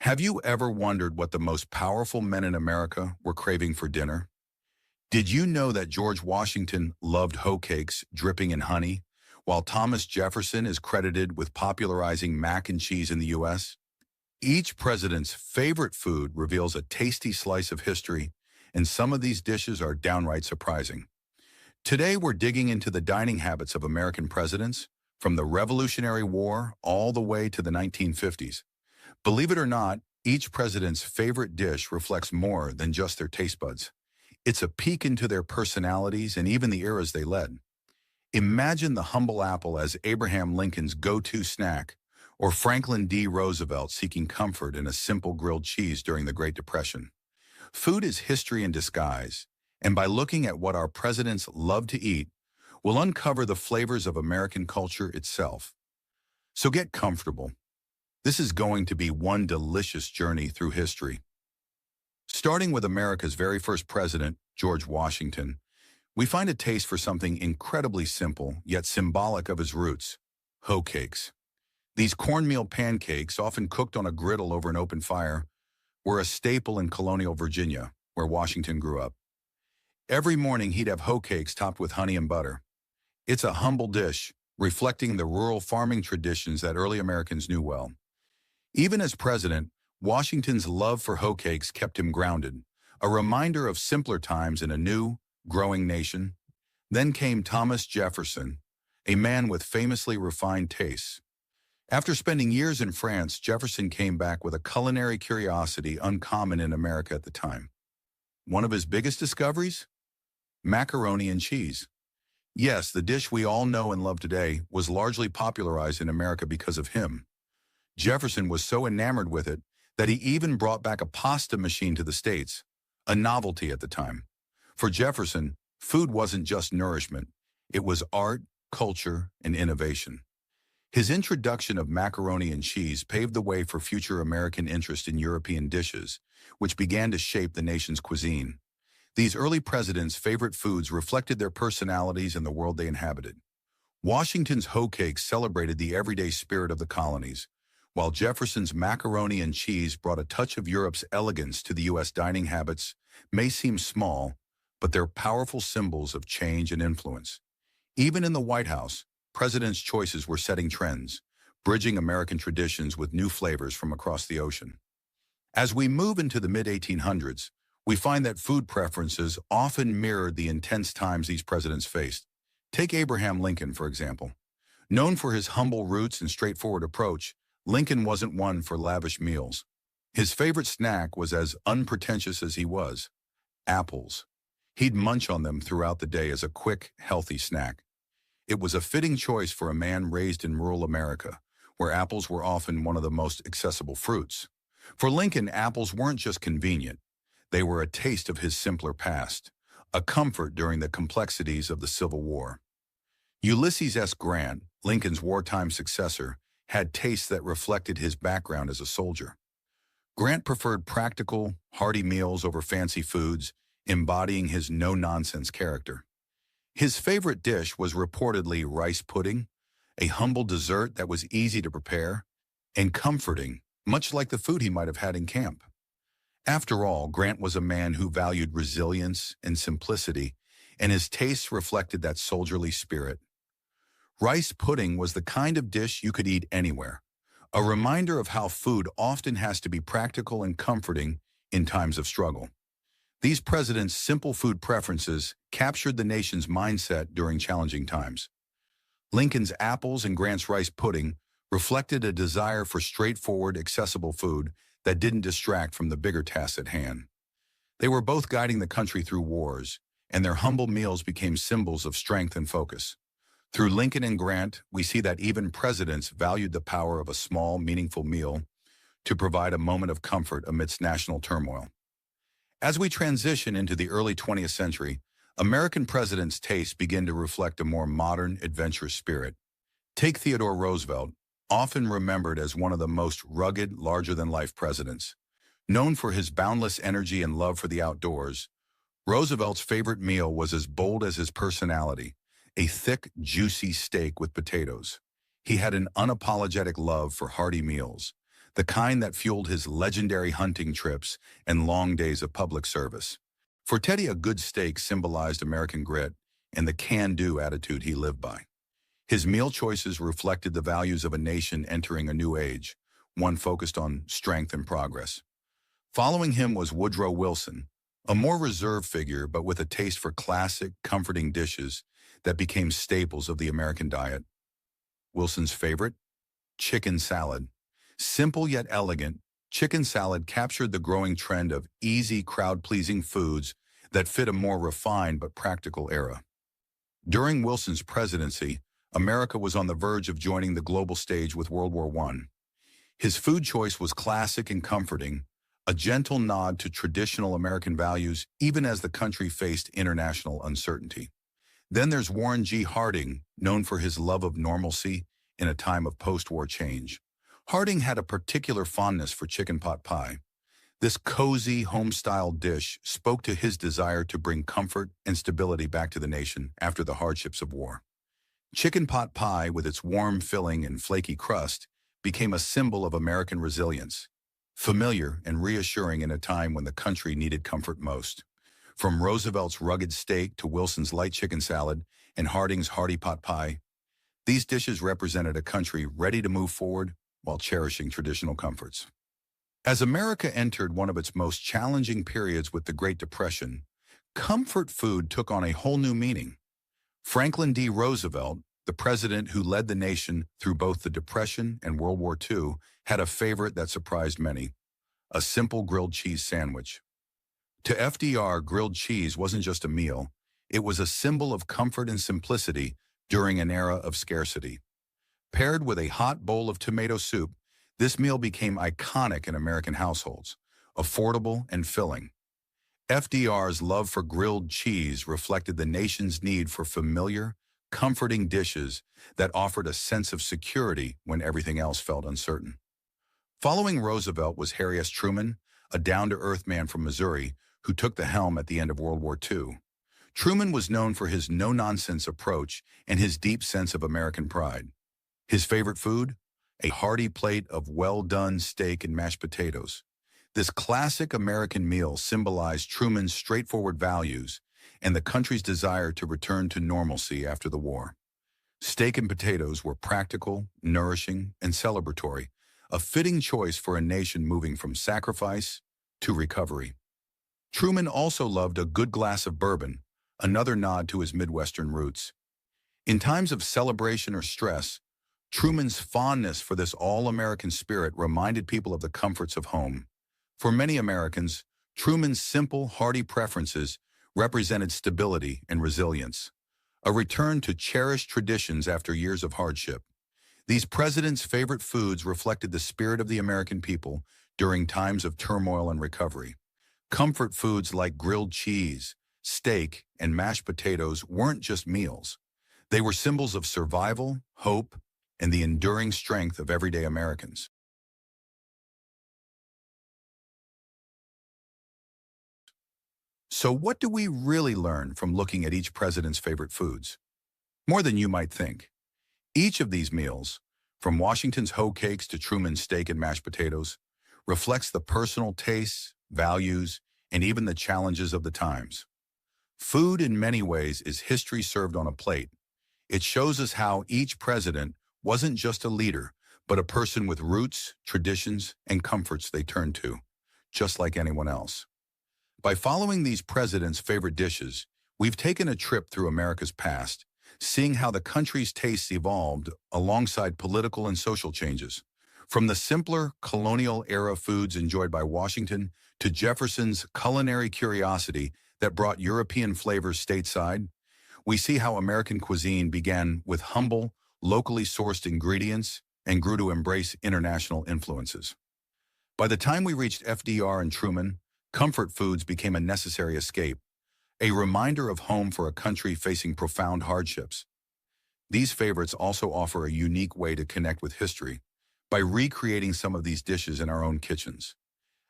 Have you ever wondered what the most powerful men in America were craving for dinner? Did you know that George Washington loved hoe cakes dripping in honey, while Thomas Jefferson is credited with popularizing mac and cheese in the U.S.? Each president's favorite food reveals a tasty slice of history, and some of these dishes are downright surprising. Today, we're digging into the dining habits of American presidents, from the Revolutionary War all the way to the 1950s. Believe it or not, each president's favorite dish reflects more than just their taste buds. It's a peek into their personalities and even the eras they led. Imagine the humble apple as Abraham Lincoln's go-to snack, or Franklin D. Roosevelt seeking comfort in a simple grilled cheese during the Great Depression. Food is history in disguise, and by looking at what our presidents love to eat, we'll uncover the flavors of American culture itself. So get comfortable. This is going to be one delicious journey through history. Starting with America's very first president, George Washington, we find a taste for something incredibly simple, yet symbolic of his roots: hoe cakes. These cornmeal pancakes, often cooked on a griddle over an open fire, were a staple in colonial Virginia, where Washington grew up. Every morning he'd have hoe cakes topped with honey and butter. It's a humble dish, reflecting the rural farming traditions that early Americans knew well. Even as president, Washington's love for hoe cakes kept him grounded, a reminder of simpler times in a new, growing nation. Then came Thomas Jefferson, a man with famously refined tastes. After spending years in France, Jefferson came back with a culinary curiosity uncommon in America at the time. One of his biggest discoveries? Macaroni and cheese. Yes, the dish we all know and love today was largely popularized in America because of him. Jefferson was so enamored with it that he even brought back a pasta machine to the States, a novelty at the time. For Jefferson, food wasn't just nourishment. It was art, culture, and innovation. His introduction of macaroni and cheese paved the way for future American interest in European dishes, which began to shape the nation's cuisine. These early presidents' favorite foods reflected their personalities and the world they inhabited. Washington's hoe cakes celebrated the everyday spirit of the colonies, while Jefferson's macaroni and cheese brought a touch of Europe's elegance to the U.S. Dining habits may seem small, but they're powerful symbols of change and influence. Even in the White House, presidents' choices were setting trends, bridging American traditions with new flavors from across the ocean. As we move into the mid-1800s, we find that food preferences often mirrored the intense times these presidents faced. Take Abraham Lincoln, for example. Known for his humble roots and straightforward approach, Lincoln wasn't one for lavish meals. His favorite snack was as unpretentious as he was: apples. He'd munch on them throughout the day as a quick, healthy snack. It was a fitting choice for a man raised in rural America, where apples were often one of the most accessible fruits. For Lincoln, apples weren't just convenient. They were a taste of his simpler past, a comfort during the complexities of the Civil War. Ulysses S. Grant, Lincoln's wartime successor, had tastes that reflected his background as a soldier. Grant preferred practical, hearty meals over fancy foods, embodying his no-nonsense character. His favorite dish was reportedly rice pudding, a humble dessert that was easy to prepare and comforting, much like the food he might have had in camp. After all, Grant was a man who valued resilience and simplicity, and his tastes reflected that soldierly spirit. Rice pudding was the kind of dish you could eat anywhere, a reminder of how food often has to be practical and comforting in times of struggle. These presidents' simple food preferences captured the nation's mindset during challenging times. Lincoln's apples and Grant's rice pudding reflected a desire for straightforward, accessible food that didn't distract from the bigger tasks at hand. They were both guiding the country through wars, and their humble meals became symbols of strength and focus. Through Lincoln and Grant, we see that even presidents valued the power of a small, meaningful meal to provide a moment of comfort amidst national turmoil. As we transition into the early 20th century, American presidents' tastes begin to reflect a more modern, adventurous spirit. Take Theodore Roosevelt, often remembered as one of the most rugged, larger-than-life presidents. Known for his boundless energy and love for the outdoors, Roosevelt's favorite meal was as bold as his personality: a thick, juicy steak with potatoes. He had an unapologetic love for hearty meals, the kind that fueled his legendary hunting trips and long days of public service. For Teddy, a good steak symbolized American grit and the can-do attitude he lived by. His meal choices reflected the values of a nation entering a new age, one focused on strength and progress. Following him was Woodrow Wilson, a more reserved figure but with a taste for classic, comforting dishes that became staples of the American diet. Wilson's favorite? Chicken salad. Simple yet elegant, chicken salad captured the growing trend of easy, crowd-pleasing foods that fit a more refined but practical era. During Wilson's presidency, America was on the verge of joining the global stage with World War I. His food choice was classic and comforting, a gentle nod to traditional American values even as the country faced international uncertainty. Then there's Warren G. Harding, known for his love of normalcy in a time of post-war change. Harding had a particular fondness for chicken pot pie. This cozy, home-style dish spoke to his desire to bring comfort and stability back to the nation after the hardships of war. Chicken pot pie, with its warm filling and flaky crust, became a symbol of American resilience, familiar and reassuring in a time when the country needed comfort most. From Roosevelt's rugged steak to Wilson's light chicken salad and Harding's hearty pot pie, these dishes represented a country ready to move forward while cherishing traditional comforts. As America entered one of its most challenging periods with the Great Depression, comfort food took on a whole new meaning. Franklin D. Roosevelt, the president who led the nation through both the Depression and World War II, had a favorite that surprised many: a simple grilled cheese sandwich. To FDR, grilled cheese wasn't just a meal, it was a symbol of comfort and simplicity during an era of scarcity. Paired with a hot bowl of tomato soup, this meal became iconic in American households, affordable and filling. FDR's love for grilled cheese reflected the nation's need for familiar, comforting dishes that offered a sense of security when everything else felt uncertain. Following Roosevelt was Harry S. Truman, a down-to-earth man from Missouri who took the helm at the end of World War II. Truman was known for his no-nonsense approach and his deep sense of American pride. His favorite food? A hearty plate of well-done steak and mashed potatoes. This classic American meal symbolized Truman's straightforward values and the country's desire to return to normalcy after the war. Steak and potatoes were practical, nourishing, and celebratory, a fitting choice for a nation moving from sacrifice to recovery. Truman also loved a good glass of bourbon, another nod to his Midwestern roots. In times of celebration or stress, Truman's fondness for this all-American spirit reminded people of the comforts of home. For many Americans, Truman's simple, hearty preferences represented stability and resilience, a return to cherished traditions after years of hardship. These presidents' favorite foods reflected the spirit of the American people during times of turmoil and recovery. Comfort foods like grilled cheese, steak, and mashed potatoes weren't just meals. They were symbols of survival, hope, and the enduring strength of everyday Americans. So what do we really learn from looking at each president's favorite foods? More than you might think. Each of these meals, from Washington's hoe cakes to Truman's steak and mashed potatoes, reflects the personal tastes, values, and even the challenges of the times. Food, in many ways, is history served on a plate. It shows us how each president wasn't just a leader, but a person with roots, traditions, and comforts they turned to, just like anyone else. By following these presidents' favorite dishes, we've taken a trip through America's past, seeing how the country's tastes evolved alongside political and social changes. From the simpler colonial-era foods enjoyed by Washington to Jefferson's culinary curiosity that brought European flavors stateside, we see how American cuisine began with humble, locally sourced ingredients and grew to embrace international influences. By the time we reached FDR and Truman, comfort foods became a necessary escape, a reminder of home for a country facing profound hardships. These favorites also offer a unique way to connect with history by recreating some of these dishes in our own kitchens.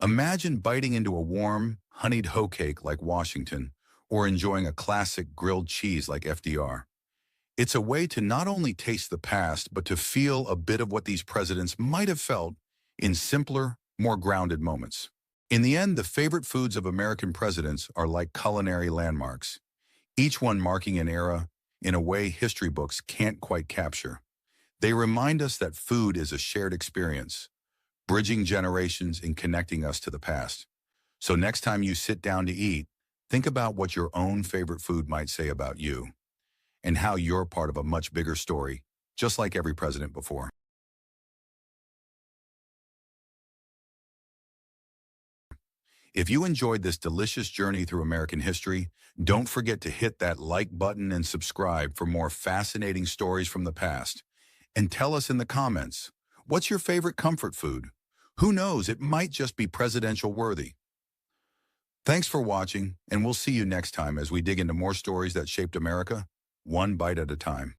Imagine biting into a warm, honeyed hoe cake like Washington, or enjoying a classic grilled cheese like FDR. It's a way to not only taste the past, but to feel a bit of what these presidents might have felt in simpler, more grounded moments. In the end, the favorite foods of American presidents are like culinary landmarks, each one marking an era in a way history books can't quite capture. They remind us that food is a shared experience, bridging generations and connecting us to the past. So next time you sit down to eat, think about what your own favorite food might say about you and how you're part of a much bigger story, just like every president before. If you enjoyed this delicious journey through American history, don't forget to hit that like button and subscribe for more fascinating stories from the past. And tell us in the comments, what's your favorite comfort food? Who knows, it might just be presidential worthy. Thanks for watching, and we'll see you next time as we dig into more stories that shaped America, one bite at a time.